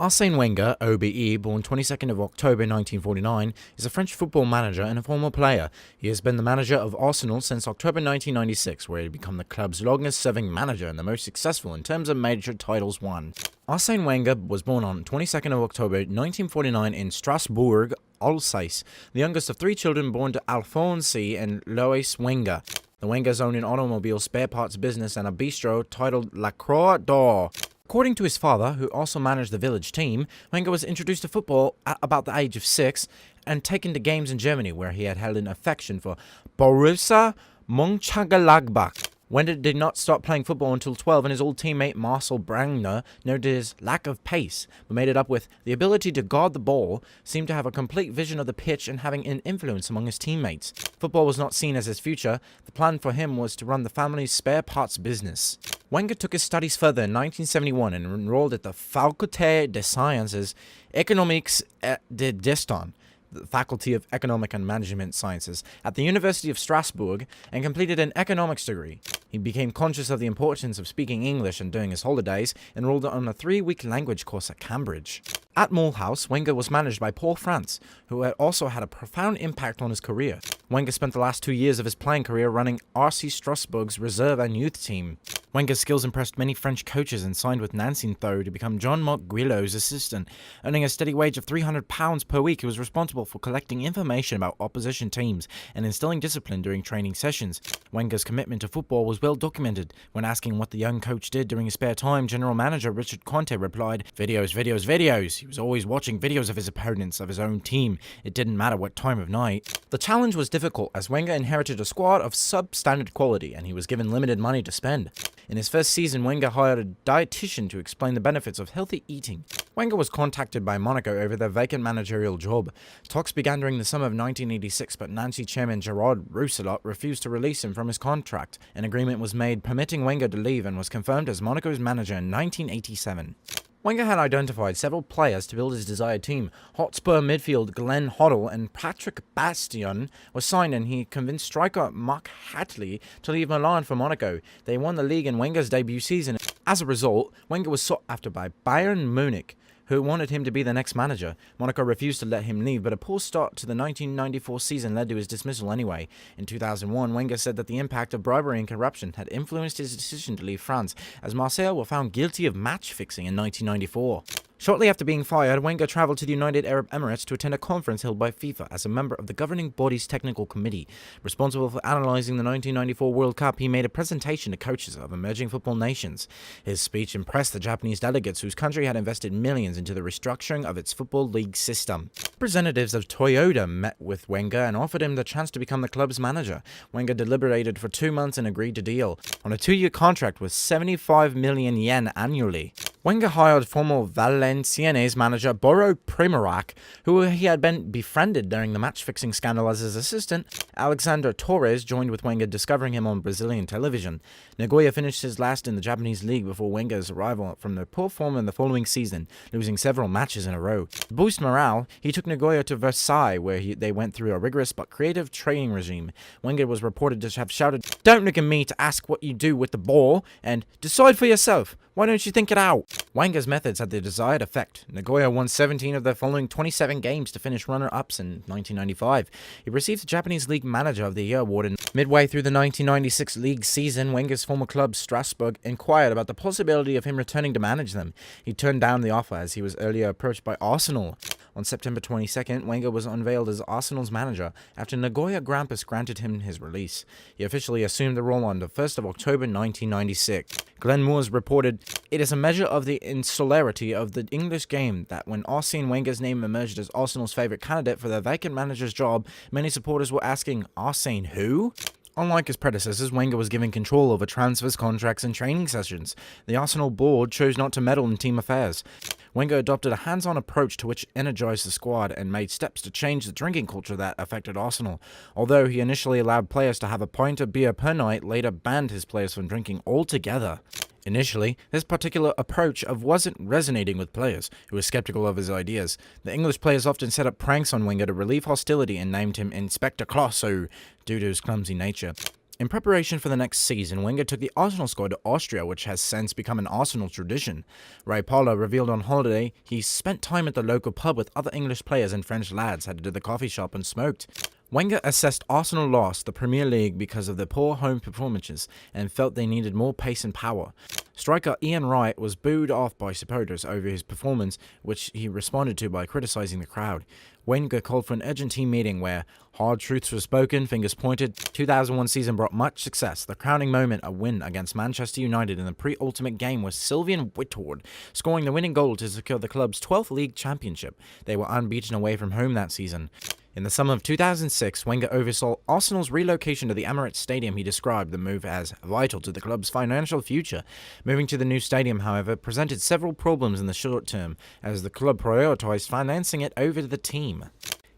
Arsene Wenger, OBE, born 22nd of October 1949, is a French football manager and a former player. He has been the manager of Arsenal since October 1996, where he became the club's longest-serving manager and the most successful in terms of major titles won. Arsene Wenger was born on 22nd of October 1949 in Strasbourg, Alsace, the youngest of three children born to Alphonse and Lois Wenger. The Wengers own an automobile spare parts business and a bistro titled La Croix d'Or. According to his father, who also managed the village team, Wenger was introduced to football at about the age of 6 and taken to games in Germany, where he had held an affection for Borussia Mönchengladbach. Wenger did not stop playing football until 12, and his old teammate Marcel Brangner noted his lack of pace, but made it up with the ability to guard the ball, seemed to have a complete vision of the pitch, and having an influence among his teammates. Football was not seen as his future. The plan for him was to run the family's spare parts business. Wenger took his studies further in 1971 and enrolled at the Faculté des Sciences Économiques et de Gestion, the Faculty of Economic and Management Sciences, at the University of Strasbourg, and completed an economics degree. He became conscious of the importance of speaking English, and during his holidays, enrolled on a 3-week language course at Cambridge. At Mulhouse, Wenger was managed by Paul France, who had also had a profound impact on his career. Wenger spent the last 2 years of his playing career running RC Strasbourg's reserve and youth team. Wenger's skills impressed many French coaches and signed with Nancy Tho to become Jean-Marc Guillot's assistant. Earning a steady wage of £300 per week, he was responsible for collecting information about opposition teams and instilling discipline during training sessions. Wenger's commitment to football was well documented. When asking what the young coach did during his spare time, General Manager Richard Conte replied, "Videos, videos, videos." He was always watching videos of his opponents, of his own team. It didn't matter what time of night. The challenge was difficult, as Wenger inherited a squad of substandard quality, and he was given limited money to spend. In his first season, Wenger hired a dietitian to explain the benefits of healthy eating. Wenger was contacted by Monaco over their vacant managerial job. Talks began during the summer of 1986, but Nancy chairman Gerard Rousselot refused to release him from his contract. An agreement was made permitting Wenger to leave and was confirmed as Monaco's manager in 1987. Wenger had identified several players to build his desired team. Hotspur midfield Glenn Hoddle and Patrick Bastion was signed, and he convinced striker Mark Hatley to leave Milan for Monaco. They won the league in Wenger's debut season. As a result, Wenger was sought after by Bayern Munich, who wanted him to be the next manager. Monaco refused to let him leave, but a poor start to the 1994 season led to his dismissal anyway. In 2001, Wenger said that the impact of bribery and corruption had influenced his decision to leave France, as Marseille were found guilty of match fixing in 1994. Shortly after being fired, Wenger travelled to the United Arab Emirates to attend a conference held by FIFA as a member of the governing body's technical committee. Responsible for analysing the 1994 World Cup, he made a presentation to coaches of emerging football nations. His speech impressed the Japanese delegates, whose country had invested millions into the restructuring of its football league system. Representatives of Toyota met with Wenger and offered him the chance to become the club's manager. Wenger deliberated for 2 months and agreed to deal on a 2-year contract with 75 million yen annually. Wenger hired former Valenciennes manager Boro Primorac, who he had been befriended during the match-fixing scandal, as his assistant. Alexander Torres joined with Wenger, discovering him on Brazilian television. Nagoya finished his last in the Japanese league before Wenger's arrival from the poor form in the following season, losing several matches in a row. To boost morale, he took Nagoya to Versailles, where they went through a rigorous but creative training regime. Wenger was reported to have shouted, "Don't look at me to ask what you do with the ball, and decide for yourself. Why don't you think it out?" Wenger's methods had the desired effect. Nagoya won 17 of their following 27 games to finish runner-ups in 1995. He received the Japanese League Manager of the Year award, and midway through the 1996 league season, Wenger's former club Strasbourg inquired about the possibility of him returning to manage them. He turned down the offer, as he was earlier approached by Arsenal. On September 22nd, Wenger was unveiled as Arsenal's manager after Nagoya Grampus granted him his release. He officially assumed the role on the 1st of October 1996. Glenn Moores reported, "It is a measure of the insularity of the English game that when Arsene Wenger's name emerged as Arsenal's favourite candidate for the vacant manager's job, many supporters were asking, 'Arsene who?' Unlike his predecessors, Wenger was given control over transfers, contracts and training sessions. The Arsenal board chose not to meddle in team affairs. Wenger adopted a hands-on approach to which energized the squad and made steps to change the drinking culture that affected Arsenal. Although he initially allowed players to have a pint of beer per night, later banned his players from drinking altogether. Initially, this particular approach wasn't resonating with players, who were skeptical of his ideas. The English players often set up pranks on Wenger to relieve hostility and named him Inspector Clouseau due to his clumsy nature. In preparation for the next season, Wenger took the Arsenal squad to Austria, which has since become an Arsenal tradition. Ray Parlour revealed on holiday he spent time at the local pub with other English players and French lads, headed to the coffee shop and smoked. Wenger assessed Arsenal lost the Premier League because of their poor home performances and felt they needed more pace and power. Striker Ian Wright was booed off by supporters over his performance, which he responded to by criticising the crowd. Wenger called for an urgent team meeting where hard truths were spoken, fingers pointed. 2001 season brought much success. The crowning moment, a win against Manchester United in the pre-ultimate game, was Sylvain Whitord scoring the winning goal to secure the club's 12th league championship. They were unbeaten away from home that season. In the summer of 2006, Wenger oversaw Arsenal's relocation to the Emirates Stadium. He described the move as vital to the club's financial future. Moving to the new stadium, however, presented several problems in the short term, as the club prioritised financing it over the team.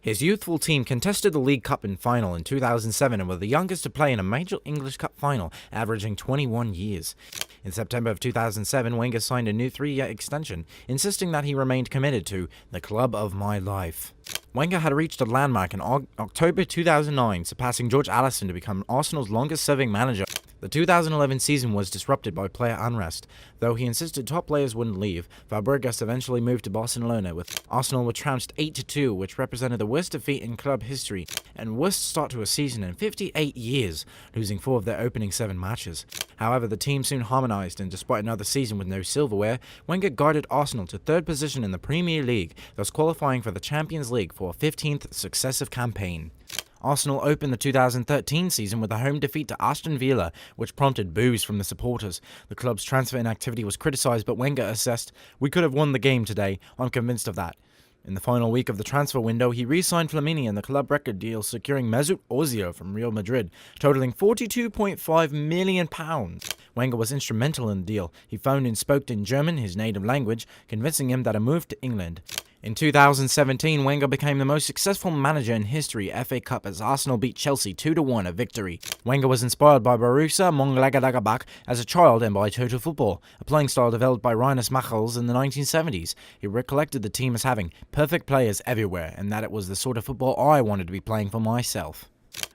His youthful team contested the League Cup in final in 2007 and were the youngest to play in a major English Cup final, averaging 21 years. In September of 2007, Wenger signed a new 3-year extension, insisting that he remained committed to the club of my life. Wenger had reached a landmark in October 2009, surpassing George Alison to become Arsenal's longest-serving manager. The 2011 season was disrupted by player unrest. Though he insisted top players wouldn't leave, Fabregas eventually moved to Barcelona, with Arsenal were trounced 8-2, which represented the worst defeat in club history and worst start to a season in 58 years, losing 4 of their opening 7 matches. However, the team soon harmonised, and despite another season with no silverware, Wenger guided Arsenal to 3rd position in the Premier League, thus qualifying for the Champions League for a 15th successive campaign. Arsenal opened the 2013 season with a home defeat to Aston Villa, which prompted boos from the supporters. The club's transfer inactivity was criticised, but Wenger assessed, "We could have won the game today. I'm convinced of that." In the final week of the transfer window, he re-signed Flamini in the club record deal, securing Mesut Ozil from Real Madrid, totaling £42.5 million. Wenger was instrumental in the deal. He phoned and spoke in German, his native language, convincing him that a move to England. In 2017, Wenger became the most successful manager in history, FA Cup, as Arsenal beat Chelsea 2-1, a victory. Wenger was inspired by Borussia Mönchengladbach as a child and by Total Football, a playing style developed by Rinus Michels in the 1970s. He recollected the team as having perfect players everywhere, and that it was the sort of football I wanted to be playing for myself.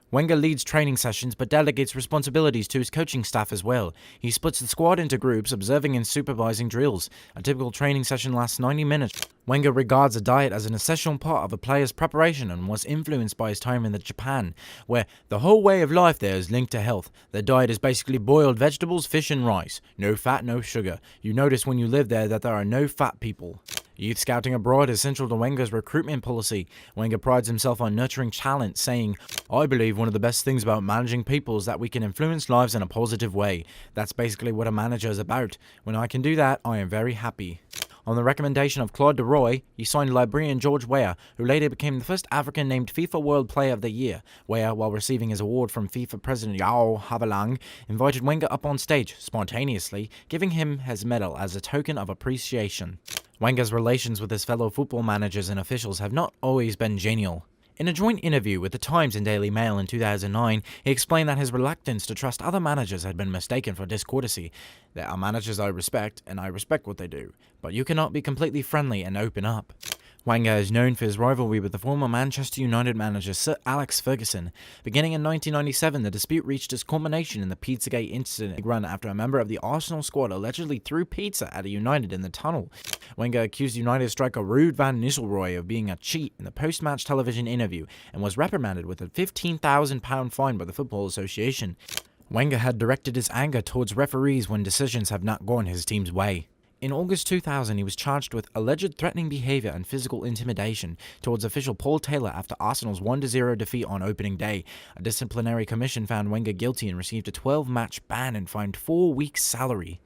Wenger leads training sessions but delegates responsibilities to his coaching staff as well. He splits the squad into groups, observing and supervising drills. A typical training session lasts 90 minutes. Wenger regards a diet as an essential part of a player's preparation and was influenced by his time in Japan, where the whole way of life there is linked to health. Their diet is basically boiled vegetables, fish and rice. No fat, no sugar. You notice when you live there that there are no fat people. Youth scouting abroad is central to Wenger's recruitment policy. Wenger prides himself on nurturing talent, saying, "I believe one of the best things about managing people is that we can influence lives in a positive way. That's basically what a manager is about. When I can do that, I am very happy." On the recommendation of Claude de Roy, he signed Liberian George Weah, who later became the first African named FIFA World Player of the Year. Weah, while receiving his award from FIFA President Yao Havelang, invited Wenger up on stage spontaneously, giving him his medal as a token of appreciation. Wenger's relations with his fellow football managers and officials have not always been genial. In a joint interview with the Times and Daily Mail in 2009, he explained that his reluctance to trust other managers had been mistaken for discourtesy. "There are managers I respect, and I respect what they do, but you cannot be completely friendly and open up." Wenger is known for his rivalry with the former Manchester United manager Sir Alex Ferguson. Beginning in 1997, the dispute reached its culmination in the Pizzagate incident run after a member of the Arsenal squad allegedly threw pizza at a United in the tunnel. Wenger accused United striker Ruud van Nistelrooy of being a cheat in the post-match television interview and was reprimanded with a £15,000 fine by the Football Association. Wenger had directed his anger towards referees when decisions have not gone his team's way. In August 2000, he was charged with alleged threatening behaviour and physical intimidation towards official Paul Taylor after Arsenal's 1-0 defeat on opening day. A disciplinary commission found Wenger guilty and received a 12-match ban and fined 4 weeks' salary.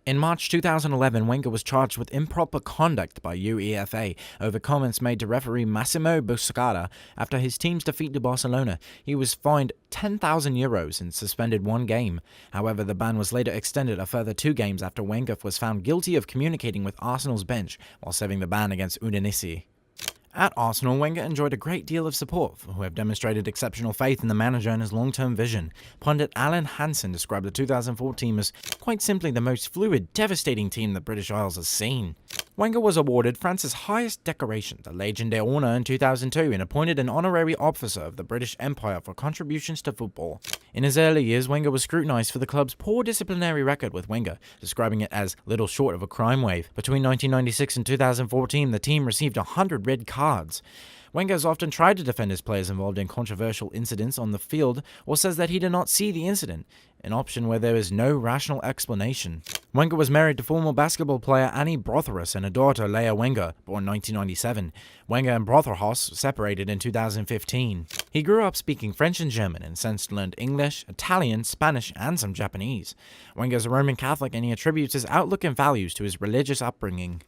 In March 2011, Wenger was charged with improper conduct by UEFA over comments made to referee Massimo Boscada after his team's defeat to Barcelona. He was fined €10,000 and suspended 1 game. However, the ban was later extended a further 2 games after Wenger was found guilty of communicating with Arsenal's bench while serving the ban against Udinese. At Arsenal, Wenger enjoyed a great deal of support, who have demonstrated exceptional faith in the manager and his long-term vision. Pundit Alan Hansen described the 2004 team as quite simply the most fluid, devastating team the British Isles has seen. Wenger was awarded France's highest decoration, the Légion d'Honneur, in 2002 and appointed an honorary officer of the British Empire for contributions to football. In his early years, Wenger was scrutinised for the club's poor disciplinary record, with Wenger describing it as little short of a crime wave. Between 1996 and 2014, the team received 100 red cards. Wenger has often tried to defend his players involved in controversial incidents on the field, or says that he did not see the incident, an option where there is no rational explanation. Wenger was married to former basketball player Annie Brotheris and a daughter, Leah Wenger, born 1997. Wenger and Brotheros separated in 2015. He grew up speaking French and German and since learned English, Italian, Spanish, and some Japanese. Wenger is a Roman Catholic and he attributes his outlook and values to his religious upbringing.